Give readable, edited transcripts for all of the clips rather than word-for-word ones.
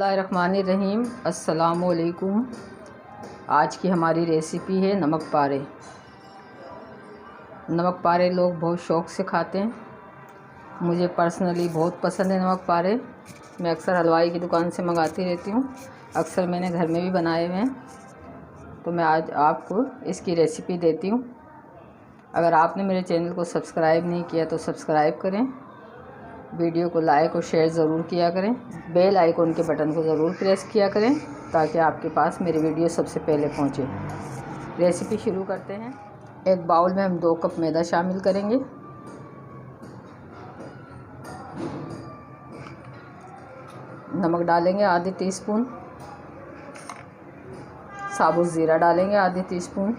बिस्मिल्लाहिर्रहमानिर्रहीम। अस्सलामुअलैकुम। आज की हमारी रेसिपी है नमक पारे। नमक पारे लोग बहुत शौक़ से खाते हैं। मुझे पर्सनली बहुत पसंद है नमक पारे। मैं अक्सर हलवाई की दुकान से मंगाती रहती हूँ। अक्सर मैंने घर में भी बनाए हुए हैं, तो मैं आज आपको इसकी रेसिपी देती हूँ। अगर आपने मेरे चैनल को सब्सक्राइब नहीं किया तो सब्सक्राइब करें, वीडियो को लाइक और शेयर ज़रूर किया करें, बेल आइकन के बटन को ज़रूर प्रेस किया करें ताकि आपके पास मेरी वीडियो सबसे पहले पहुंचे। रेसिपी शुरू करते हैं। एक बाउल में हम 2 कप मैदा शामिल करेंगे। नमक डालेंगे आधी टीस्पून, साबुत ज़ीरा डालेंगे आधी टीस्पून,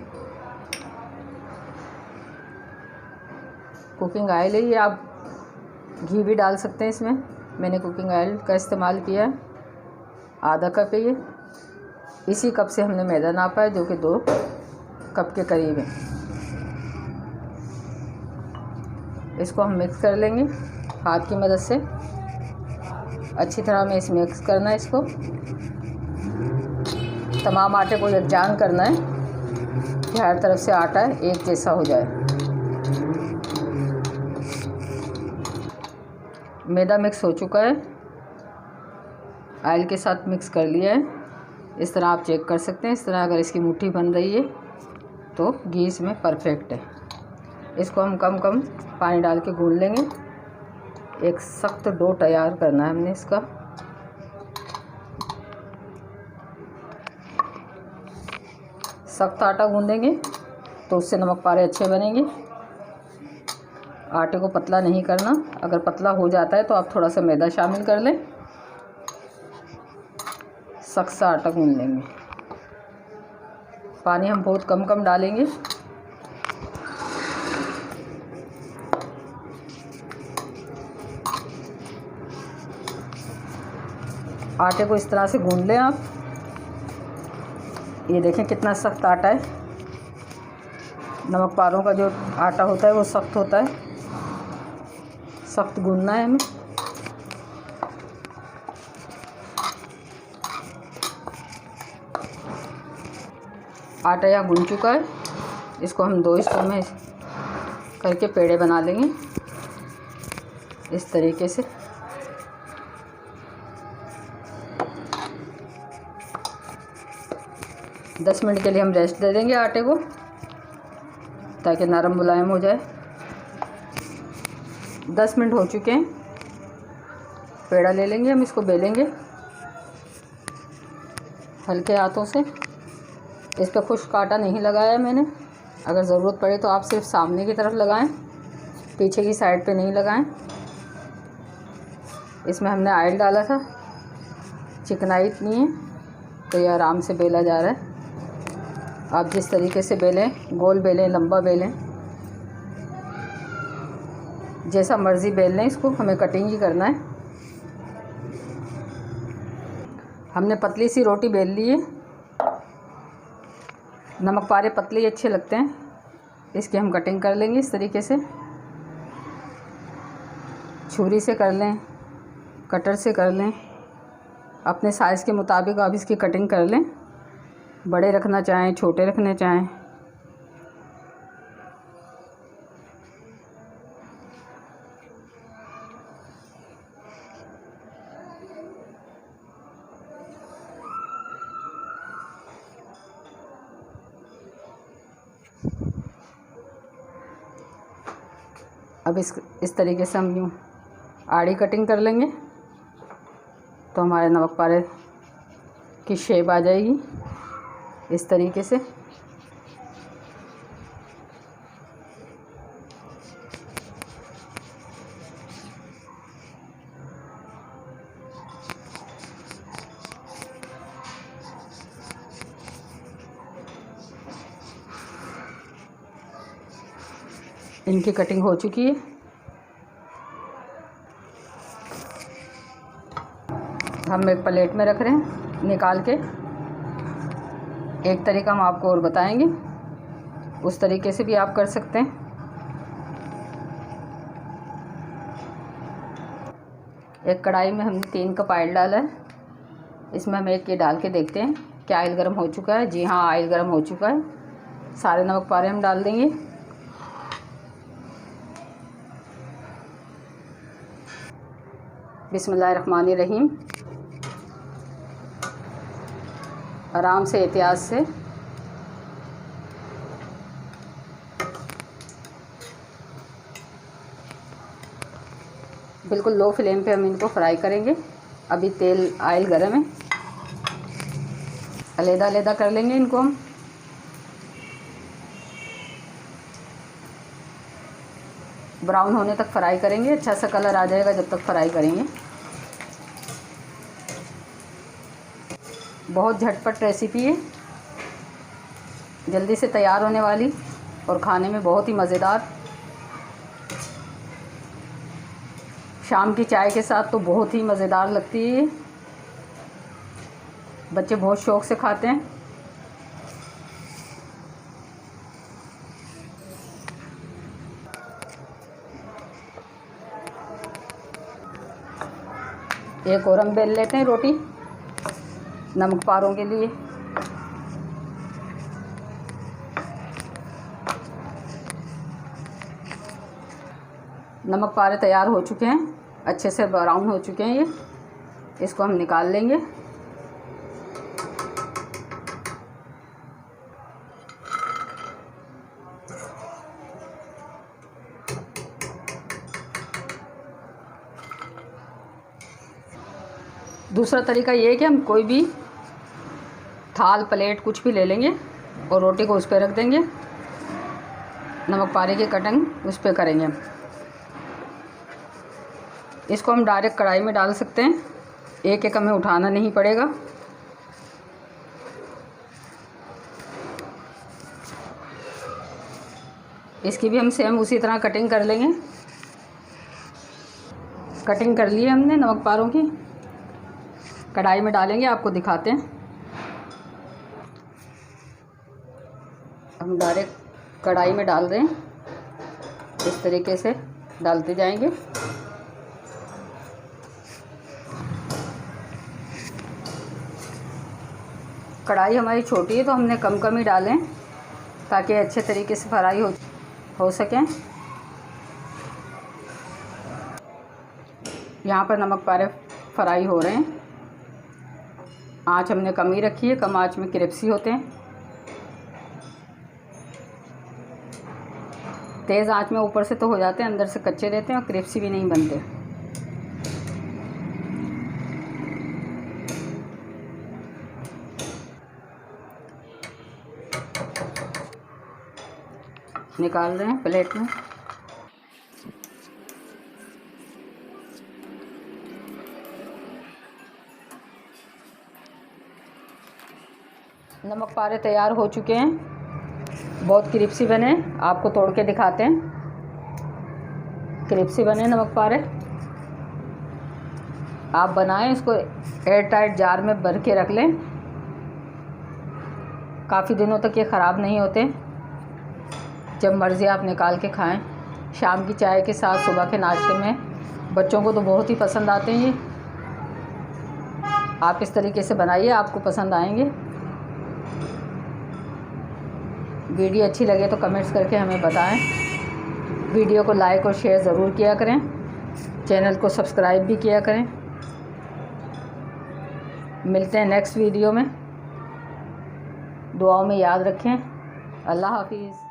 कुकिंग ऑयल है, ये आप घी भी डाल सकते हैं इसमें। मैंने कुकिंग ऑयल का इस्तेमाल किया है। आधा कप है ये। इसी कप से हमने मैदा नापा है, जो कि 2 कप के करीब है। इसको हम मिक्स कर लेंगे हाथ की मदद से। अच्छी तरह में इस मिक्स करना है इसको। तमाम आटे को यकजान करना है कि हर तरफ से आटा एक जैसा हो जाए। मैदा मिक्स हो चुका है, ऑयल के साथ मिक्स कर लिया है। इस तरह आप चेक कर सकते हैं। इस तरह अगर इसकी मुट्ठी बन रही है तो घी इसमें परफेक्ट है। इसको हम कम कम पानी डाल के गूंद लेंगे। एक सख्त डो तैयार करना है हमने इसका। सख्त आटा गूंदेंगे तो उससे नमक पारे अच्छे बनेंगे। आटे को पतला नहीं करना। अगर पतला हो जाता है तो आप थोड़ा सा मैदा शामिल कर लें। सख्त सा आटा गूंद लेंगे। पानी हम बहुत कम कम डालेंगे। आटे को इस तरह से गूंद लें आप। ये देखें कितना सख्त आटा है। नमक पारों का जो आटा होता है वो सख्त होता है। सख्त गूंदना है हमें। आटा यहाँ गूंद चुका है। इसको हम 2 हिस्सों में करके पेड़े बना लेंगे इस तरीके से। दस मिनट के लिए हम रेस्ट दे देंगे आटे को ताकि नरम मुलायम हो जाए। 10 मिनट हो चुके हैं। पेड़ा ले लेंगे हम, इसको बेलेंगे हल्के हाथों से। इस पर खुश्क आटा नहीं लगाया मैंने। अगर ज़रूरत पड़े तो आप सिर्फ सामने की तरफ लगाएं, पीछे की साइड पे नहीं लगाएं। इसमें हमने ऑयल डाला था। चिकनाई इतनी है तो ये आराम से बेला जा रहा है। आप जिस तरीके से बेलें, गोल बेलें, लंबा बेलें, जैसा मर्ज़ी बेल लें। इसको हमें कटिंग ही करना है। हमने पतली सी रोटी बेल ली है। नमक पारे पतले ही अच्छे लगते हैं। इसकी हम कटिंग कर लेंगे इस तरीके से। छुरी से कर लें, कटर से कर लें, अपने साइज़ के मुताबिक आप इसकी कटिंग कर लें। बड़े रखना चाहें, छोटे रखना चाहें। अब इस तरीके से हम यूँ आड़ी कटिंग कर लेंगे तो हमारे नमक पारे की शेप आ जाएगी इस तरीके से। इनकी कटिंग हो चुकी है। हम एक प्लेट में रख रहे हैं निकाल के। एक तरीका हम आपको और बताएंगे, उस तरीके से भी आप कर सकते हैं। एक कढ़ाई में हमने 3 कप ऑयल डाला है। इसमें हम एक ये डाल के देखते हैं क्या ऑयल गर्म हो चुका है। जी हाँ, ऑयल गर्म हो चुका है। सारे नमक पारे हम डाल देंगे। बिस्मिल्लाहिर्रहमानिर्रहीम। आराम से, एहतियात से। बिल्कुल लो फ्लेम पे हम इनको फ्राई करेंगे। अभी तेल ऑयल गर्म है, अलग-अलग कर लेंगे इनको हम। ब्राउन होने तक फ्राई करेंगे, अच्छा सा कलर आ जाएगा जब तक फ्राई करेंगे। बहुत झटपट रेसिपी है, जल्दी से तैयार होने वाली और खाने में बहुत ही मज़ेदार। शाम की चाय के साथ तो बहुत ही मज़ेदार लगती है। बच्चे बहुत शौक़ से खाते हैं। एक और हम बेल लेते हैं रोटी नमक पारों के लिए। नमक पारे तैयार हो चुके हैं, अच्छे से ब्राउन हो चुके हैं ये। इसको हम निकाल लेंगे। दूसरा तरीका ये है कि हम कोई भी थाल प्लेट कुछ भी ले लेंगे और रोटी को उस पर रख देंगे। नमक पारे की कटिंग उस पर करेंगे। इसको हम डायरेक्ट कढ़ाई में डाल सकते हैं, एक एक हमें उठाना नहीं पड़ेगा। इसकी भी हम सेम उसी तरह कटिंग कर लेंगे। कटिंग कर ली है हमने नमक पारों की। कढ़ाई में डालेंगे, आपको दिखाते हैं। हम डायरेक्ट कढ़ाई में डाल रहे हैं, इस तरीके से डालते जाएंगे। कढ़ाई हमारी छोटी है तो हमने कम कम ही डालें ताकि अच्छे तरीके से फ्राई हो सकें। यहाँ पर नमक पारे फ्राई हो रहे हैं। आँच हमने कम ही रखी है, कम आँच में क्रिस्पी होते हैं। तेज़ आँच में ऊपर से तो हो जाते हैं, अंदर से कच्चे रहते हैं और क्रिस्पी भी नहीं बनते। निकाल रहे हैं प्लेट में। नमक पारे तैयार हो चुके हैं, बहुत क्रिस्पी बने। आपको तोड़ के दिखाते हैं, क्रिस्पी बने नमक पारे। आप बनाएं, इसको एयर टाइट जार में भर के रख लें। काफ़ी दिनों तक ये ख़राब नहीं होते। जब मर्ज़ी आप निकाल के खाएं। शाम की चाय के साथ, सुबह के नाश्ते में बच्चों को तो बहुत ही पसंद आते हैं ये। आप इस तरीके से बनाइए, आपको पसंद आएंगे। वीडियो अच्छी लगे तो कमेंट्स करके हमें बताएं। वीडियो को लाइक और शेयर ज़रूर किया करें। चैनल को सब्सक्राइब भी किया करें। मिलते हैं नेक्स्ट वीडियो में। दुआओं में याद रखें। अल्लाह हाफिज़।